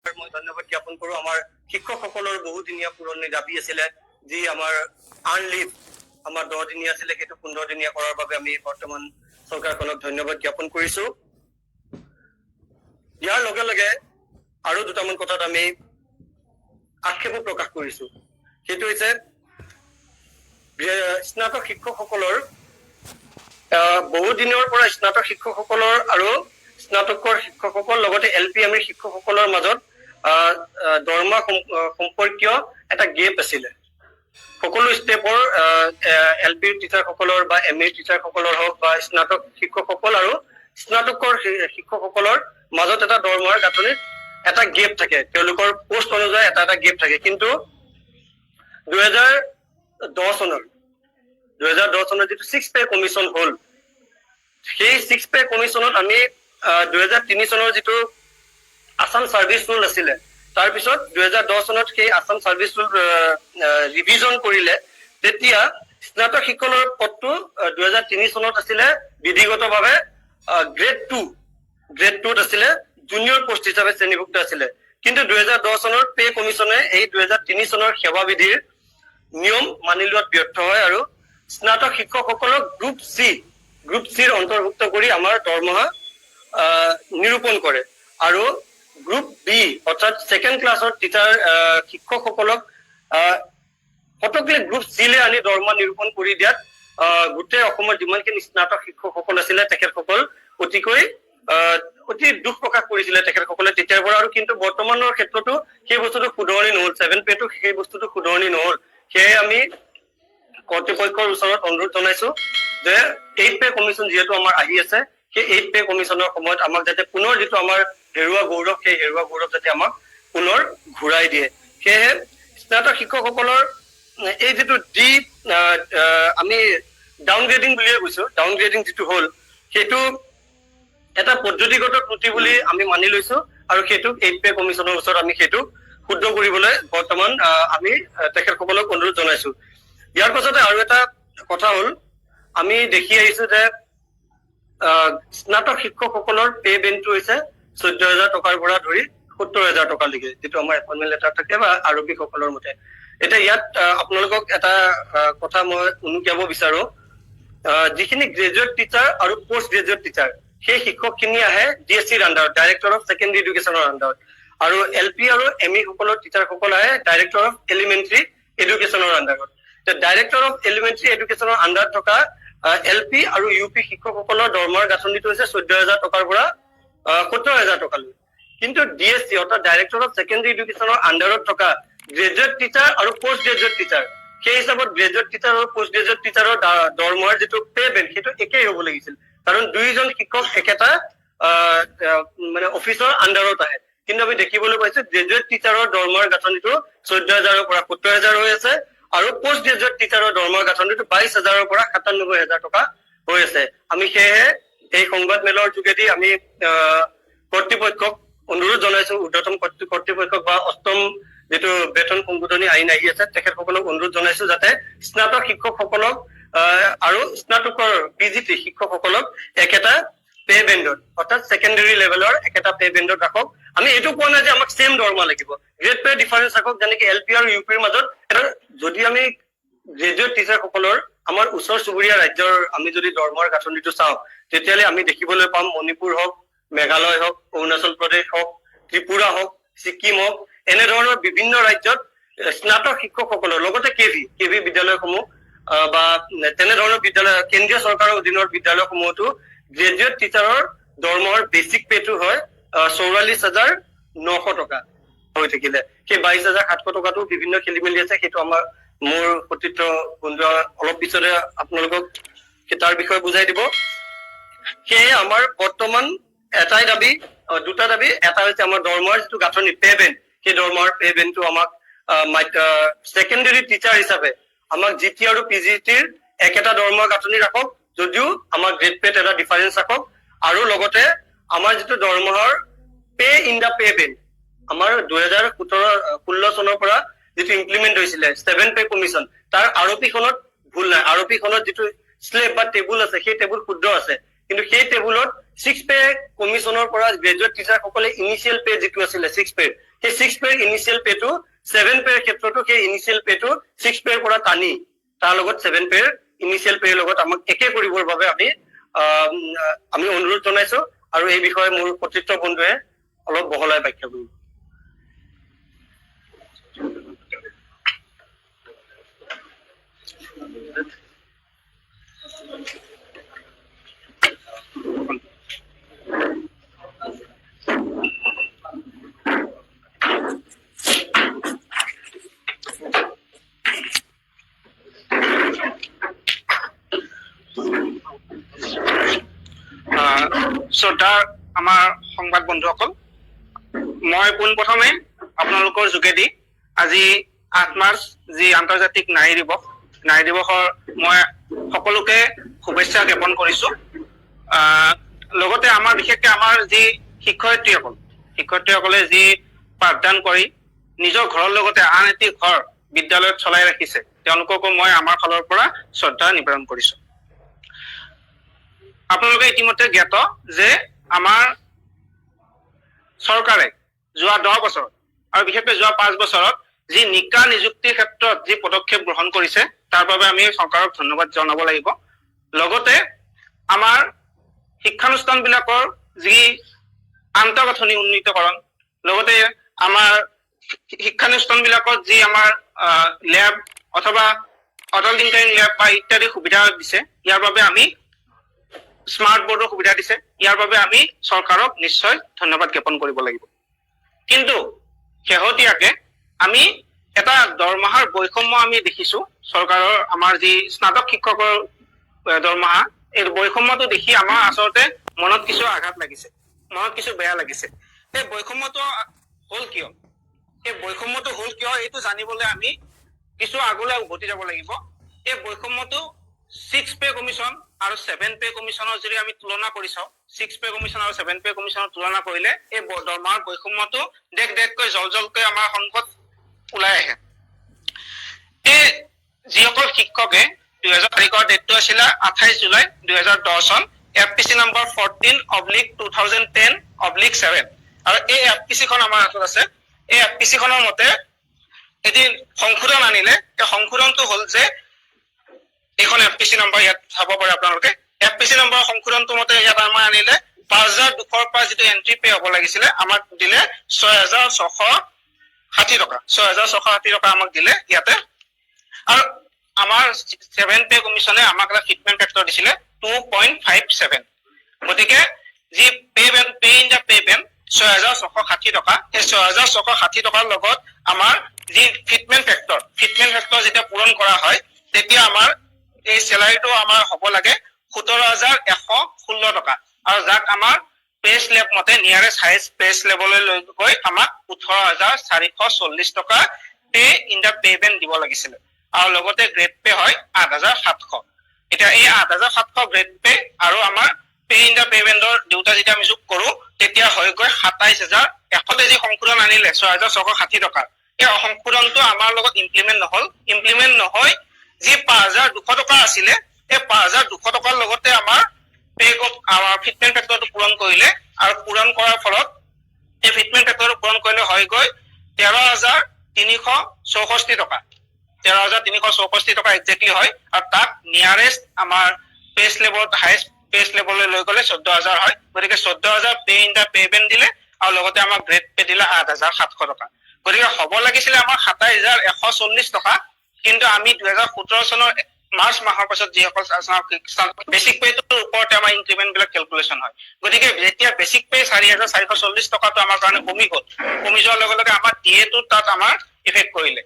মই ধন্যবাদ জ্ঞাপন কৰো আমাৰ শিক্ষকসকলৰ বহুদিনীয়া পুৰণি দাবী আছিলে যি আমাৰ আনলিভ আমাৰ 10 দিনীয়া আছিলে সেইটো 15 দিনীয়া কৰাৰ বাবে আমি বৰ্তমান চৰকাৰখনক ধন্যবাদ জ্ঞাপন কৰিছো। ইয়াৰ লগে লগে আৰু দুটামান কথাত আমি আক্ষেপ প্ৰকাশ কৰিছো। সেইটো হৈছে স্নাতক শিক্ষকসকলৰ বহুদিনৰ পৰা স্নাতক শিক্ষকসকলৰ আৰু স্নাতকৰ শিক্ষকসকল লগতে LP শিক্ষকসকলৰ মাজত দৰমহা সম্পৰ্কীয় এটা গেপ আছিলে। সকলো স্টেপৰ LP টিচাৰসকলৰ বা MA টিচাৰসকলৰ হওক বা স্নাতক শিক্ষকসকল আৰু স্নাতকৰ শিক্ষকসকলৰ মাজত এটা দৰমহাৰ গাঁথনিত এটা গেপ থাকে, তেওঁলোকৰ পোষ্ট অনুযায়ী এটা গেপ থাকে। কিন্তু 2010 চনৰ যিটো 6 পে কমিশ্যন হল, সেই 6 পে কমিশ্যনত আমি 2003 চনৰ যিটো আসাম সাৰ্ভিস ৰুল আছিলে, তাৰ পিছত 2010 চনত সেই আসাম সাৰ্ভিস ৰুল ৰিভিজন কৰিলে। তেতিয়া স্নাতক শিক্ষকৰ পদটো 2003 চনত আছিলে বিধিগতভাৱে গ্ৰেড 2ত আছিলে, জুনিয়ৰ পোষ্ট হিচাপে শ্ৰেণীভুক্ত আছিলে। কিন্তু 2010 চনৰ পে কমিশ্যনে এই 2003 চনৰ সেৱা বিধিৰ নিয়ম মানি লোৱাত ব্যৰ্থ হয় আৰু স্নাতক শিক্ষকসকলক গ্ৰুপ চিৰ অন্তৰ্ভুক্ত কৰি আমাৰ দৰমহা নিৰূপণ কৰে আৰু গ্ৰুপ বি অৰ্থাৎ ছেকেণ্ড ক্লাছৰ টিচাৰ শিক্ষকসকলক ফটকলি গ্ৰুপ চিলে আনি দৰমহা নিৰূপণ কৰি দিয়াত গোটেই অসমৰ যিমানখিনি স্নাতক শিক্ষকসকল আছিলে তেখেতসকল অতি দুখ প্ৰকাশ কৰিছিলে তেখেতসকলে তেতিয়াৰ পৰা। আৰু কিন্তু বৰ্তমানৰ ক্ষেত্ৰতো সেই বস্তুটো শুধৰণি নহল, 7 পেটো সেই বস্তুটো শুধৰণি নহল। সেয়ে আমি কৰ্তৃপক্ষৰ ওচৰত অনুৰোধ জনাইছো যে 8 পে কমিশ্যন যিহেতু আমাৰ আহি আছে, সেই 8 পে কমিশ্যনৰ সময়ত আমাক যাতে পুনৰ যিটো আমাৰ হেৰুৱা গৌৰৱ, সেই হেৰুৱা গৌৰৱ যাতে আমাক পুনৰ ঘূৰাই দিয়ে। সেয়েহে স্নাতক শিক্ষকসকলৰ এই যিটো আমি ডাউনগ্ৰেডিং বুলিয়ে কৈছো, ডাউনগ্ৰেডিং যিটো হল সেইটো এটা পদ্ধতিগত ত্ৰুটি বুলি আমি মানি লৈছো আৰু সেইটোক 8 পে কমিশ্যনৰ ওচৰত আমি সেইটোক শুদ্ধ কৰিবলৈ বৰ্তমান আমি তেখেতসকলক অনুৰোধ জনাইছো। ইয়াৰ পাছতে আৰু এটা কথা হল, আমি দেখি আহিছো যে স্নাতক শিক্ষকসকলৰ পে বেণ্ডটো হৈছে 14,000 টকাৰ পৰা ধৰি 70,000 টকালৈকে, যিটো আমাৰ এপইণ্টমেণ্ট লেটাৰ থাকে বা আৰক্ষীসকলৰ মতে। এতিয়া ইয়াত আপোনালোকক এটা কথা মই উনুকিয়াব বিচাৰো, যিখিনি গ্ৰেজুৱেট টিচাৰ আৰু পোষ্ট গ্ৰেজুৱেট টিচাৰ সেই শিক্ষকখিনি আহে DSCৰ আণ্ডাৰত, ডাইৰেক্টৰ অফ ছেকেণ্ডাৰী এডুকেশ্যনৰ আণ্ডাৰত, আৰু LP আৰু ME সকলৰ টিচাৰসকল আহে ডাইৰেক্টৰ অফ এলিমেণ্টাৰী এডুকেশ্যনৰ আণ্ডাৰত। ডাইৰেক্টৰ অফ এলিমেণ্টাৰী এডুকেশ্যনৰ আণ্ডাৰত থকা LP আৰু UP শিক্ষকসকলৰ দৰমহাৰ গাঁথনিটো হৈছে 14,000 টকাৰ পৰা 70,000 টকালৈ। কিন্তু DSC অৰ্থাৎ ডাইৰেক্টৰ অফ ছেকেণ্ডাৰী এডুকেশ্যনৰ আণ্ডাৰত থকা গ্ৰেজুৱেট টিচাৰ আৰু পোষ্ট গ্ৰেজুৱেট টিচাৰ, সেই হিচাপত গ্ৰেজুৱেট টিচাৰ আৰু পোষ্ট গ্ৰেজুৱেট টিচাৰৰ দৰমহাৰ যিটো পে বেণ্ড সেইটো একেই হ'ব লাগিছিল, কাৰণ দুইজন শিক্ষক একেটা মানে অফিচৰ আণ্ডাৰত আহে। কিন্তু আমি দেখিবলৈ পাইছো গ্ৰেজুৱেট টিচাৰৰ দৰমহাৰ গাঁথনিটো 14,000ৰ পৰা 70,000 হৈ আছে আৰু পোষ্ট গ্ৰেজুৱেট টিচাৰৰ দৰমহাৰ গাঁথনিটো 22,000ৰ পৰা 97,000 টকা হৈ আছে। আমি সেয়েহে এই সংবাদ মেলৰ যোগেদি আমি কৰ্তৃপক্ষক অনুৰোধ জনাইছো, ঊৰ্ধ্বতম কৰ্তৃপক্ষক বা 8ম যিটো বেতন সংশোধনী আইন আহি আছে তেখেতসকলক অনুৰোধ জনাইছো যাতে স্নাতক শিক্ষকসকলক আৰু স্নাতকৰ PGT শিক্ষকসকলক একেটা পে বেণ্ডত অৰ্থাৎ ছেকেণ্ডাৰী লেভেলৰ একেটা পে বেণ্ডত ৰাখক। আমি এইটো কোৱা নাই যে আমাক সেম দৰমহা লাগিব, গ্ৰেড পে ডিফাৰেন্স ৰাখক, যেনেকে LP আৰু UPৰ মাজত এটা। যদি আমি গ্ৰেজুৱেট টিচাৰসকলৰ আমাৰ ওচৰ চুবুৰীয়া ৰাজ্যৰ আমি যদি দৰমহাৰ গাঁথনিটো চাওঁ, তেতিয়াহ'লে আমি দেখিবলৈ পাম মণিপুৰ হওক, মেঘালয় হওক, অৰুণাচল প্ৰদেশ হওক, ত্ৰিপুৰা হওক, ছিকিম হওক, এনেধৰণৰ বিভিন্ন ৰাজ্যত স্নাতক শিক্ষকসকলৰ লগতে কেভি বিদ্যালয়সমূহ বা তেনেধৰণৰ বিদ্যালয় কেন্দ্ৰীয় চৰকাৰৰ অধীনৰ বিদ্যালয়সমূহতো গ্ৰেজুৱেট টিচাৰৰ দৰমহাৰ বেচিক পেটো হয় 44,900 টকা হৈ থাকিলে। সেই 22,700 টকাটো বিভিন্ন খেলি মেলি আছে, সেইটো মোৰ সতীৰ্থ বন্ধু অলপ পিছতে আপোনালোকক তাৰ বিষয়ে বুজাই দিব। সেয়ে আমাৰ বৰ্তমান এটাই দাবী, দুটা দাবী। এটা হৈছে আমাৰ দৰমহাৰ যিটো গাঁথনি পে বেণ্ড, সেই দৰমহাৰ পে বেণ্ডটো আমাক ছেকেণ্ডাৰী টিচাৰ হিচাপে আমাক GT আৰু PGTৰ একেটা দৰমহাৰ গাঁথনি ৰাখক, যদিও আমাৰ গ্ৰেড পেট এটা ডিফাৰেন্স ৰাখক, আৰু লগতে আমাৰ যিটো দৰমহাৰ pay in the pay band আমাৰ 2016 চনৰ পৰা যিটো ইমপ্লিমেণ্ট হৈছিলে 7 পে কমিশ্যন, তাৰ আৰপিখনত ভুল নাই। আৰপিখনত যিটো স্লেব বা টেবুল আছে সেই টেবুল শুদ্ধ আছে, কিন্তু সেই টেবুলত 6 পে কমিশ্যনৰ পৰা গ্ৰেজুৱেট টিচাৰসকলে ইনিচিয়েল পে যিটো আছিলে 6 পে, সেই 6 পেৰ ইনিচিয়েল পেটো 7 পেৰ ক্ষেত্ৰতো সেই ইনিচিয়েল পেটো 6 পেৰ পৰা টানি তাৰ লগত 7 পেৰ ইনিচিয়েল পেৰ লগত আমাক একে কৰিবৰ বাবে আমি অনুৰোধ জনাইছো আৰু এই বিষয়ে মোৰ প্ৰতিত্ৰ বন্ধুৱে অলপ বহলাই ব্যাখ্যা কৰিব। শ্ৰদ্ধাৰ আমাৰ সংবাদ বন্ধুসকল, মই পোনপ্ৰথমে আপোনালোকৰ যোগেদি আজি 8 মাৰ্চ যি আন্তৰ্জাতিক নাৰী দিৱসৰ মই সকলোকে শুভেচ্ছা জ্ঞাপন কৰিছো। লগতে আমাৰ বিশেষকৈ আমাৰ যি শিক্ষয়িত্ৰীসকলে যি পাঠদান কৰি নিজৰ ঘৰৰ লগতে আন এটি ঘৰ বিদ্যালয়ত চলাই ৰাখিছে, তেওঁলোককো মই আমাৰ ফালৰ পৰা শ্ৰদ্ধা নিবেদন কৰিছো। আপোনালোকে ইতিমধ্যে জ্ঞাত যে আমাৰ চৰকাৰে যোৱা 10 বছৰ আৰু বিশেষকৈ যোৱা 5 বছৰত যি নিকা নিযুক্তিৰ ক্ষেত্ৰত যি পদক্ষেপ গ্ৰহণ কৰিছে তাৰ বাবে আমি চৰকাৰক ধন্যবাদ জনাব লাগিব। লগতে আমাৰ শিক্ষানুষ্ঠানবিলাকৰ যি আন্তঃগাঁথনি উন্নীতকৰণ, লগতে আমাৰ শিক্ষানুষ্ঠানবিলাকত যি আমাৰ ল্যাব অথবা অটল টিংকাৰিং ল্যাব বা ইত্যাদি সুবিধা দিছে, ইয়াৰ বাবে আমি স্মাৰ্ট বোৰ্ডৰ সুবিধা দিছে, ইয়াৰ বাবে আমি চৰকাৰক নিশ্চয় ধন্যবাদ জ্ঞাপন কৰিব লাগিব। কিন্তু শেহতীয়াকে আমি এটা দৰমহাৰ বৈষম্য আমি দেখিছো চৰকাৰৰ, আমাৰ যি স্নাতক শিক্ষকৰ দৰমহা, এই বৈষম্যটো দেখি আমাৰ আচলতে মনত কিছু আঘাত লাগিছে, মনত কিছু বেয়া লাগিছে। এই বৈষম্যটো হল কিয় এইটো জানিবলৈ আমি কিছু আগলৈ উভতি যাব লাগিব। এই বৈষম্যটো 6 পে কমিশ্যন আৰু 7 পে কমিশ্যনৰ যদি আমি তুলনা কৰি চাওঁ, 6 পে কমিশ্যন আৰু 7 পে কমিশ্যনৰ তুলনা কৰিলে এই দৰমহাৰ বৈষম্যটো দেখকৈ জলকৈ আমাৰ সন্মুখত ওলাই আহে। এই যিসকল শিক্ষকে 2000 তাৰিখৰ ডেটটো আছিলে 28 জুলাই 2010 চন, FPC নম্বৰ 14/2010/7 আৰু এই FPC-খন আমাৰ হাতত আছে। এই FPC-খনৰ মতে এদিন সংশোধন আনিলে। এই সংশোধনটো হ'ল যে এইখন FPC নম্বৰ ইয়াত চাব পাৰে আপোনালোকে। FPC নম্বৰ সংশোধনটো মতে ইয়াত আমাৰ আনিলে 5200 পৰা যিটো এন্ট্ৰি পে হ'ব লাগিছিলে আমাক দিলে 6660 টকা। 6660 টকা আমাক দিলে ইয়াতে। আৰু আমাৰ 7 পে কমিশ্যনে আমাক এটা ফিটমেন্ট ফেক্টৰ দিছিলে 2.57। গতিকে যি pay in the pay Ben 6660 টকা, এই 6660 টকাৰ লগত আমাৰ যি ফিটমেন্ট ফেক্টৰ যেতিয়া পূৰণ কৰা হয় তেতিয়া আমাৰ এই চেলাৰীটো আমাৰ হ'ব লাগে 17116 টকা, আৰু যাক আমাৰ পে স্লেব মতে নিয়াৰেষ্ট হাইয়েষ্ট পে স্লেবলৈ লৈ গৈ আমাক 18440 টকা pay in the pay Ben দিব লাগিছিলে। আৰু লগতে গ্ৰেড পে হয় 8700। এতিয়া এই 8700 গ্ৰেড পে আৰু আমাৰ পে ইন দা পে বেনৰ দুটা যেতিয়া আমি যোগ কৰো তেতিয়া হয় গৈ 27100। যি সংশোধন আনিলে 6660 টকা, এই সংশোধনটো আমাৰ লগত ইমপ্লিমেন্ট নহয়। যি 5200 টকা আছিলে এই 5200 টকাৰ লগতে আমাৰ ফিটমেন্ট ফেক্টৰটো পূৰণ কৰিলে, আৰু পূৰণ কৰাৰ ফলত এই ফিটমেন্ট ফেক্টৰটো পূৰণ কৰিলে হয় গৈ 13364 টকা। 13364 টকা একজেক্টলি হয়, আৰু তাক নিয়াৰেষ্ট আমাৰ পে স্লেবত হাইয়েষ্ট পে স্লেবলৈ লৈ গ'লে 14000 হয়। গতিকে 14000 pay in the pay Ben দিলে, আৰু লগতে আমাক গ্ৰেড পে দিলে 8700 টকা। গতিকে হ'ব লাগিছিলে আমাৰ 27140 টকা, কিন্তু আমি 2017 চনৰ মাৰ্চ মাহৰ পাছত যিসকল বেচিক পেটোৰ ওপৰতে আমাৰ ইনক্ৰিমেন্ট বিলাক কেলকুলেশ্যন হয়। গতিকে যেতিয়া বেচিক পে 4440 টকাটো আমাৰ কাৰণে কমি যোৱাৰ লগে লগে আমাৰ ডিএটো তাত আমাৰ ইফেক্ট কৰিলে।